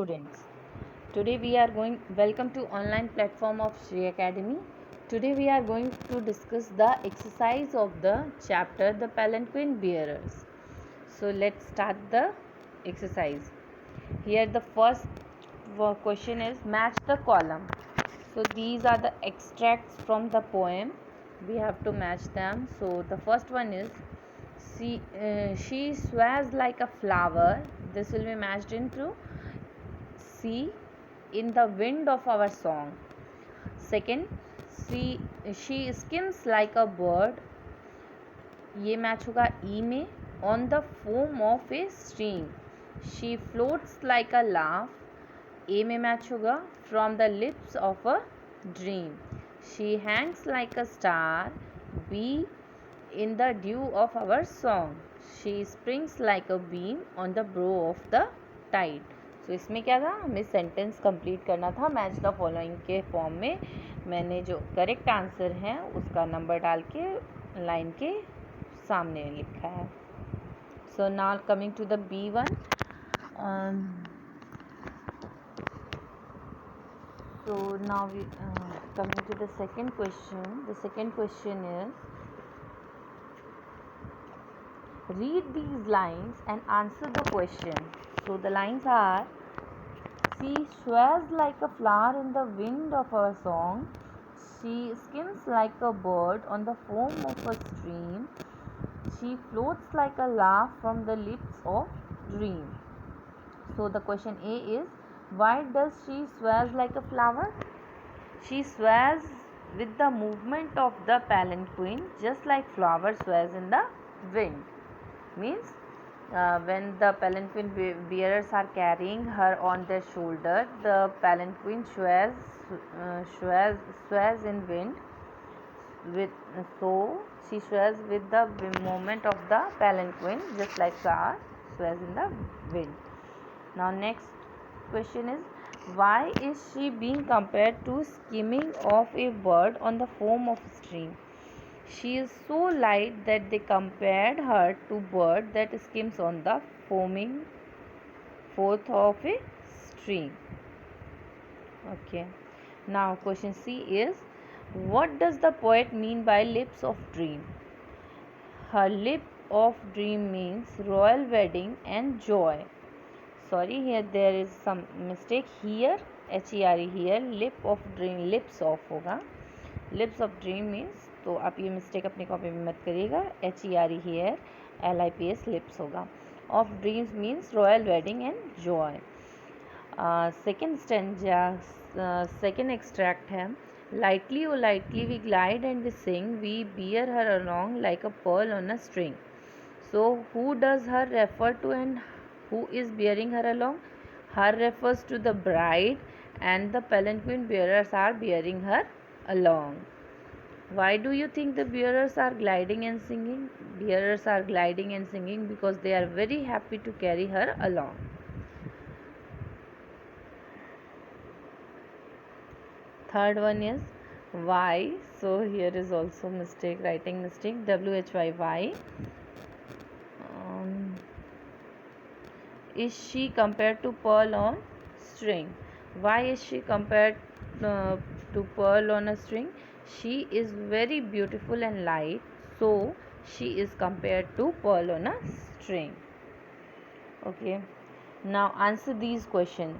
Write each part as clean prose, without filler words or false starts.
students. Today we are going welcome to online platform of Shri Academy. Today we are going to discuss the exercise of the chapter the palanquin bearers. So let's start the exercise. Here the first question is match the column. So these are the extracts from the poem. We have to match them. So the first one is she sways like a flower. This will be matched into C in the wind of our song. Second, she skims like a bird. ये match होगा E में. On the foam of a stream. She floats like a laugh. A में match होगा from the lips of a dream. She hangs like a star. B in the dew of our song. She springs like a beam on the brow of the tide. So इसमें क्या था, हमें sentence complete करना था match the following के form में. मैंने जो करेक्ट आंसर है उसका नंबर डाल के लाइन के सामने लिखा है. So now coming to the B1. So now we coming to the second question. The second question is, read these lines and answer the question. So the lines are: she sways like a flower in the wind of our song. She skims like a bird on the foam of a stream. She floats like a laugh from the lips of dream. So the question A is, why does she sways like a flower? She sways with the movement of the palanquin, just like flower sways in the wind. Means when the palanquin bearers are carrying her on their shoulder, the palanquin sways in wind. So she sways with the movement of the palanquin, just like flower sways in the wind. Now next question is, why is she being compared to skimming of a bird on the foam of a stream? She is so light that they compared her to bird that skims on the foaming fourth of a stream. Okay. Now question C is, what does the poet mean by lips of dream? Her lip of dream means royal wedding and joy. Sorry, here there is some mistake. Here HERE, here lip of dream, lips of होगा. Lips of dream means, तो आप ये mistake अपनी copy में मत करिएगा. HERE here LIPS lips होगा. Of dreams means royal wedding and joy. Second stanza, second extract है, lightly oh lightly we glide and we sing, we bear her along like a pearl on a string. So who does her refer to and who is bearing her along? Her refers to the bride and the palanquin bearers are bearing her along. Why do you think the bearers are gliding and singing? Bearers are gliding and singing because they are very happy to carry her along. Third one is why. So here is also mistake, writing mistake. WHY. Is she compared to pearl on string? Why is she compared to pearl on a string? She is very beautiful and light, so she is compared to pearl on a string. Okay. Now answer these questions.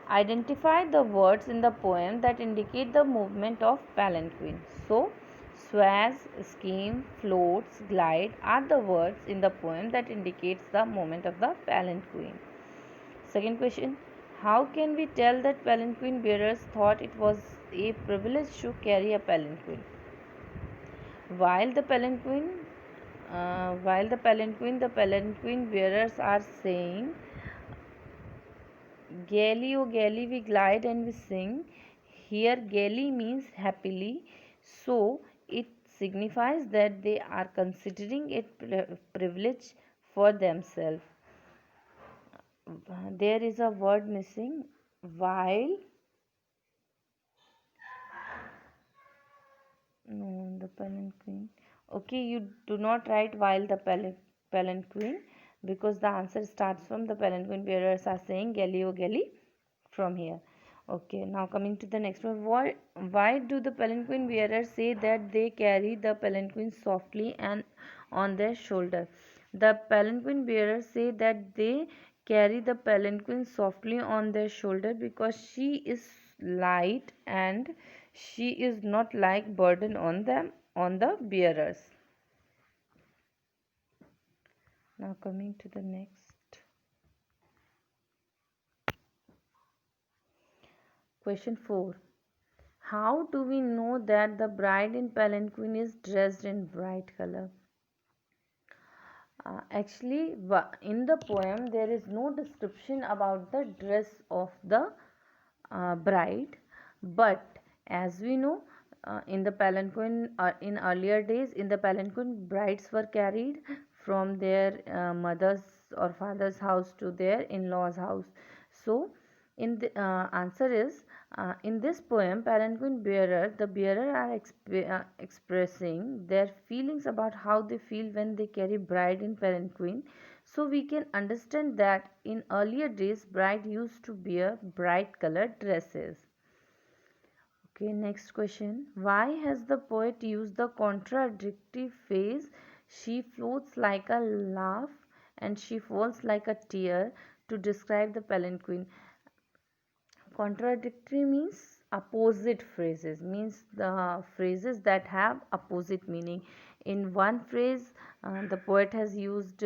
Identify the words in the poem that indicate the movement of palanquin. So sways, skim, floats, glide are the words in the poem that indicates the movement of the palanquin. Second question, how can we tell that palanquin bearers thought it was a privilege to carry a palanquin? While the palanquin bearers are saying, gaily, oh gaily, we glide and we sing. Here, gaily means happily, so it signifies that they are considering it privilege for themselves. There is a word missing. While, no, the palanquin. Okay, you do not write while the palanquin. because the answer starts from the palanquin bearers are saying Galileo Galilei from here. Okay, now coming to the next one. Why do the palanquin bearers say that they carry the palanquin softly and on their shoulder? The palanquin bearers say that they carry the palanquin softly on their shoulder because she is light and she is not like burden on them, on the bearers. Now coming to the next question 4. How do we know that the bride in palanquin is dressed in bright color? Actually, in the poem there is no description about the dress of the bride, but as we know, in the palanquin, in earlier days, in the palanquin, brides were carried from their mother's or father's house to their in-laws house. So in the answer is, in this poem palanquin bearer, the bearer are expressing their feelings about how they feel when they carry bride in palanquin. So we can understand that in earlier days bride used to wear bright colored dresses. Okay, next question. Why has the poet used the contradictory phrase she floats like a laugh and she falls like a tear to describe the palanquin? Contradictory means opposite phrases, means the phrases that have opposite meaning. In one phrase the poet has used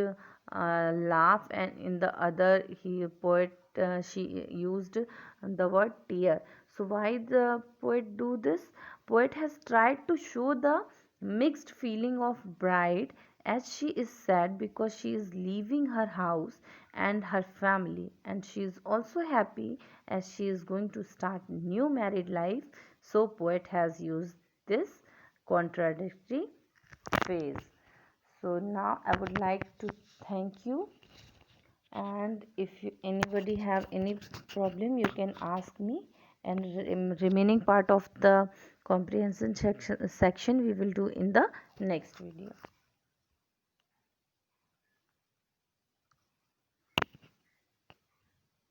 laugh, and in the other she used the word tear. So why the poet do this? Poet has tried to show the mixed feeling of bride, as she is sad because she is leaving her house and her family, and she is also happy as she is going to start new married life. So poet has used this contradictory phrase. So now I would like to thank you, and if anybody have any problem you can ask me, and remaining part of the comprehension section we will do in the next video.